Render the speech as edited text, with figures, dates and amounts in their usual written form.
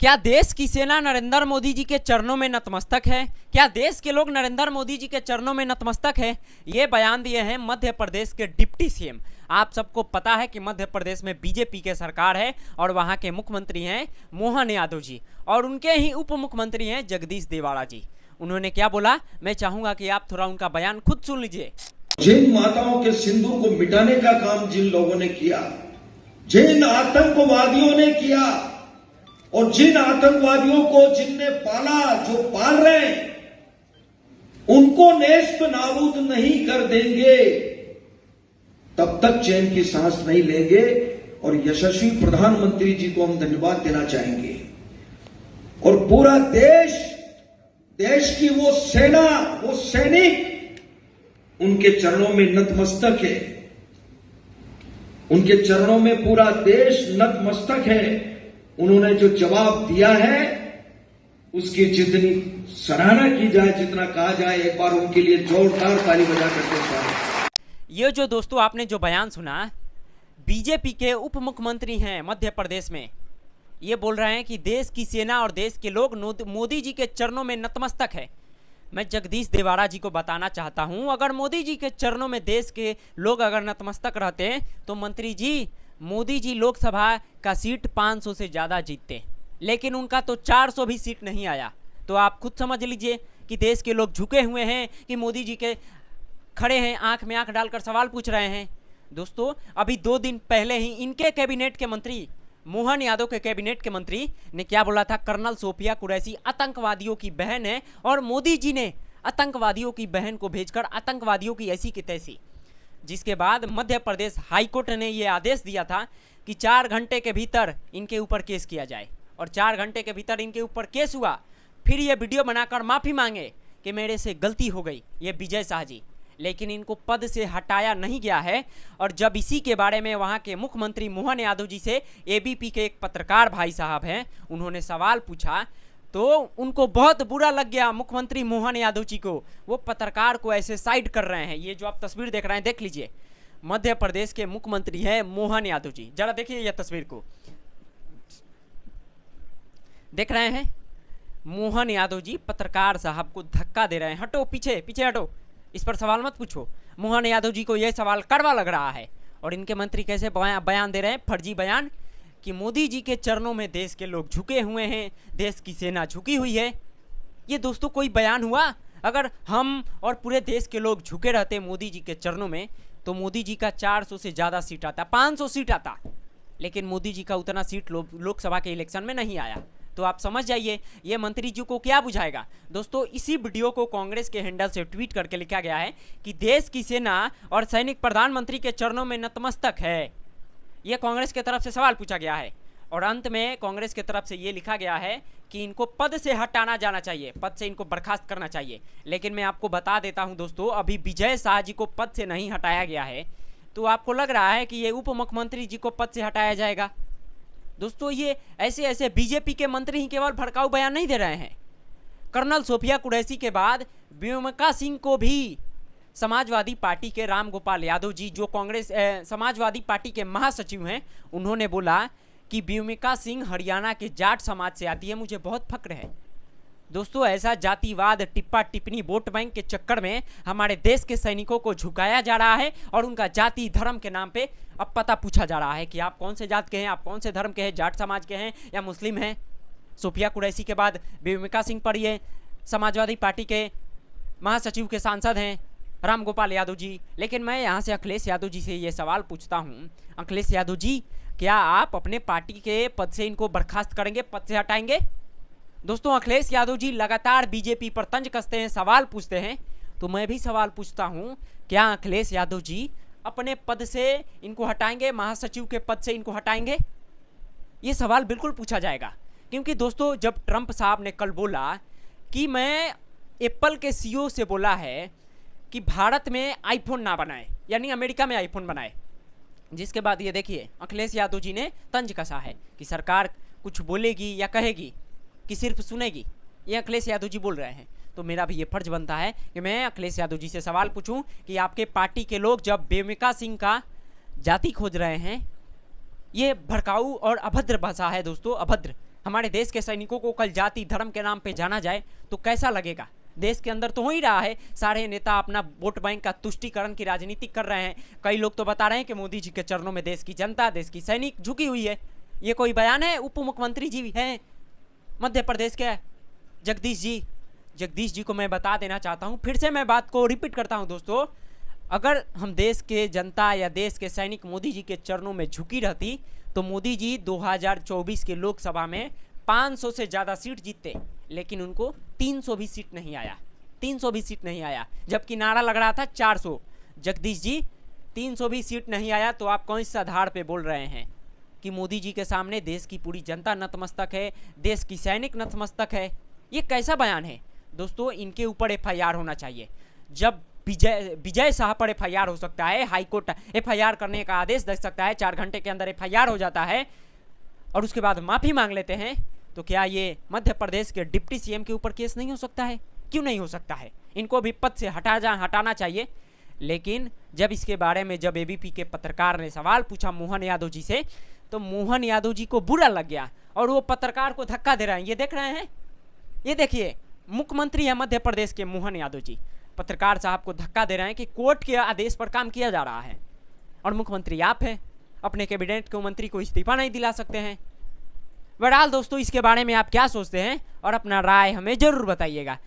क्या देश की सेना नरेंद्र मोदी जी के चरणों में नतमस्तक है? क्या देश के लोग नरेंद्र मोदी जी के चरणों में नतमस्तक है? ये बयान दिए हैं मध्य प्रदेश के डिप्टी सीएम। आप सबको पता है कि मध्य प्रदेश में बीजेपी के सरकार है और वहां के मुख्यमंत्री हैं मोहन यादव जी और उनके ही उप मुख्यमंत्री हैं जगदीश देवाड़ा जी। उन्होंने क्या बोला, मैं चाहूंगा कि आप थोड़ा उनका बयान खुद सुन लीजिए। जिन माताओं के सिंदूर को मिटाने का काम जिन लोगों ने किया, जिन आतंकवादियों ने किया और जिन आतंकवादियों को जिनने पाला, जो पाल रहे हैं, उनको नेस्त नाबूद नहीं कर देंगे तब तक चैन की सांस नहीं लेंगे। और यशस्वी प्रधानमंत्री जी को हम धन्यवाद देना चाहेंगे और पूरा देश की वो सेना, वो सैनिक उनके चरणों में नतमस्तक है। उनके चरणों में पूरा देश नतमस्तक है। उन्होंने जो जवाब दिया है उसकी जितनी सराहना की जाए, जितना कहा जाए, एक बार उनके लिए जोरदार ताली बजा करके स्वागत। ये जो दोस्तों आपने जो बयान सुना, बीजेपी के उप मुख्यमंत्री हैं मध्य प्रदेश में, ये बोल रहे हैं कि देश की सेना और देश के लोग मोदी जी के चरणों में नतमस्तक है। मैं जगदीश देवाड़ा जी को बताना चाहता हूं, अगर मोदी जी के चरणों में देश के लोग अगर नतमस्तक रहते हैं तो मंत्री जी, मोदी जी लोकसभा का सीट 500 से ज़्यादा जीतते, लेकिन उनका तो 400 भी सीट नहीं आया। तो आप खुद समझ लीजिए कि देश के लोग झुके हुए हैं कि मोदी जी के खड़े हैं, आंख में आंख डालकर सवाल पूछ रहे हैं। दोस्तों, अभी 2 दिन पहले ही इनके कैबिनेट के मंत्री, मोहन यादव के कैबिनेट के मंत्री ने क्या बोला था, कर्नल सोफिया कुरैशी आतंकवादियों की बहन है और मोदी जी ने आतंकवादियों की बहन को भेजकर आतंकवादियों की ऐसी की तैसी। जिसके बाद मध्य प्रदेश हाईकोर्ट ने यह आदेश दिया था कि 4 घंटे के भीतर इनके ऊपर केस किया जाए, और 4 घंटे के भीतर इनके ऊपर केस हुआ। फिर ये वीडियो बनाकर माफ़ी मांगे कि मेरे से गलती हो गई, ये विजय शाह जी, लेकिन इनको पद से हटाया नहीं गया है। और जब इसी के बारे में वहाँ के मुख्यमंत्री मोहन यादव जी से एबीपी के एक पत्रकार भाई साहब हैं, उन्होंने सवाल पूछा तो उनको बहुत बुरा लग गया मुख्यमंत्री मोहन यादव जी को। वो पत्रकार को ऐसे साइड कर रहे हैं। ये जो आप तस्वीर देख रहे हैं, देख लीजिए, मध्य प्रदेश के मुख्यमंत्री हैं मोहन यादव जी। जरा देखिए ये तस्वीर को, देख रहे हैं, मोहन यादव जी पत्रकार साहब को धक्का दे रहे हैं, हटो पीछे, पीछे हटो, इस पर सवाल मत पूछो। मोहन यादव जी को यह सवाल कड़वा लग रहा है। और इनके मंत्री कैसे बयान दे रहे हैं, फर्जी बयान, कि मोदी जी के चरणों में देश के लोग झुके हुए हैं, देश की सेना झुकी हुई है। ये दोस्तों कोई बयान हुआ? अगर हम और पूरे देश के लोग झुके रहते मोदी जी के चरणों में तो मोदी जी का 400 से ज़्यादा सीट आता, 500 सीट आता, लेकिन मोदी जी का उतना सीट लोकसभा के इलेक्शन में नहीं आया। तो आप समझ जाइए ये मंत्री जी को क्या बुझाएगा। दोस्तों, इसी वीडियो को कांग्रेस के हैंडल से ट्वीट करके लिखा गया है कि देश की सेना और सैनिक प्रधानमंत्री के चरणों में नतमस्तक है। यह कांग्रेस की तरफ से सवाल पूछा गया है और अंत में कांग्रेस की तरफ से ये लिखा गया है कि इनको पद से हटाना जाना चाहिए, पद से इनको बर्खास्त करना चाहिए। लेकिन मैं आपको बता देता हूं दोस्तों, अभी विजय शाह जी को पद से नहीं हटाया गया है। तो आपको लग रहा है कि ये उप मुख्यमंत्री जी को पद से हटाया जाएगा? दोस्तों, ये ऐसे बीजेपी के मंत्री ही केवल भड़काऊ बयान नहीं दे रहे हैं। कर्नल सोफिया कुरैशी के बाद व्योमिका सिंह को भी समाजवादी पार्टी के राम गोपाल यादव जी, जो कांग्रेस समाजवादी पार्टी के महासचिव हैं, उन्होंने बोला कि व्योमिका सिंह हरियाणा के जाट समाज से आती है, मुझे बहुत फक्र है। दोस्तों, ऐसा जातिवाद, टिप्पा टिप्पणी, वोट बैंक के चक्कर में हमारे देश के सैनिकों को झुकाया जा रहा है और उनका जाति धर्म के नाम पे अब पता पूछा जा रहा है कि आप कौन से जात के हैं, आप कौन से धर्म के हैं, जाट समाज के हैं या मुस्लिम हैं। सोफिया कुरैशी के बाद व्योमिका सिंह पर ये समाजवादी पार्टी के महासचिव के सांसद हैं राम गोपाल यादव जी। लेकिन मैं यहाँ से अखिलेश यादव जी से ये सवाल पूछता हूँ, अखिलेश यादव जी, क्या आप अपने पार्टी के पद से इनको बर्खास्त करेंगे, पद से हटाएंगे? दोस्तों, अखिलेश यादव जी लगातार बीजेपी पर तंज कसते हैं, सवाल पूछते हैं, तो मैं भी सवाल पूछता हूं, क्या अखिलेश यादव जी अपने पद से इनको हटाएंगे, महासचिव के पद से इनको हटाएंगे? ये सवाल बिल्कुल पूछा जाएगा। क्योंकि दोस्तों, जब ट्रंप साहब ने कल बोला कि मैं एप्पल के सीईओ से बोला है कि भारत में आईफोन ना बनाए, यानी अमेरिका में आईफोन बनाए, जिसके बाद ये देखिए अखिलेश यादव जी ने तंज कसा है कि सरकार कुछ बोलेगी या कहेगी कि सिर्फ सुनेगी, ये अखिलेश यादव जी बोल रहे हैं। तो मेरा भी ये फर्ज बनता है कि मैं अखिलेश यादव जी से सवाल पूछूं कि आपके पार्टी के लोग जब व्योमिका सिंह का जाति खोज रहे हैं, ये भड़काऊ और अभद्र भाषा है दोस्तों, अभद्र। हमारे देश के सैनिकों को कल जाति धर्म के नाम पे जाना जाए तो कैसा लगेगा? देश के अंदर तो हो ही रहा है, सारे नेता अपना वोट बैंक का तुष्टीकरण की राजनीति कर रहे हैं। कई लोग तो बता रहे हैं कि मोदी जी के चरणों में देश की जनता, देश की सैनिक झुकी हुई है। ये कोई बयान है? उप मुख्यमंत्री जी हैं मध्य प्रदेश के जगदीश जी को मैं बता देना चाहता हूँ, फिर से मैं बात को रिपीट करता हूँ दोस्तों, अगर हम देश के जनता या देश के सैनिक मोदी जी के चरणों में झुकी रहती तो मोदी जी 2024 के लोकसभा में 500 से ज़्यादा सीट जीतते, लेकिन उनको 300 भी सीट नहीं आया, 300 भी सीट नहीं आया, जबकि नारा लग रहा था 400। जगदीश जी 300 भी सीट नहीं आया तो आप कौन सा आधार पे बोल रहे हैं कि मोदी जी के सामने देश की पूरी जनता नतमस्तक है, देश की सैनिक नतमस्तक है? ये कैसा बयान है दोस्तों? इनके ऊपर FIR होना चाहिए। जब विजय शाह पर FIR हो सकता है, हाईकोर्ट FIR करने का आदेश दे सकता है, 4 घंटे के अंदर FIR हो जाता है और उसके बाद माफ़ी मांग लेते हैं, तो क्या ये मध्य प्रदेश के डिप्टी CM के ऊपर केस नहीं हो सकता है? क्यों नहीं हो सकता है? इनको भी पद से हटाना चाहिए। लेकिन जब इसके बारे में जब ABP के पत्रकार ने सवाल पूछा मोहन यादव जी से, तो मोहन यादव जी को बुरा लग गया और वो पत्रकार को धक्का दे रहे हैं। ये देख रहे हैं, ये देखिए, मुख्यमंत्री है मध्य प्रदेश के मोहन यादव जी, पत्रकार साहब को धक्का दे रहे हैं कि कोर्ट के आदेश पर काम किया जा रहा है और मुख्यमंत्री आप हैं, अपने कैबिनेट के मंत्री को इस्तीफा नहीं दिला सकते हैं। बहरहाल दोस्तों, इसके बारे में आप क्या सोचते हैं और अपना राय हमें जरूर बताइएगा।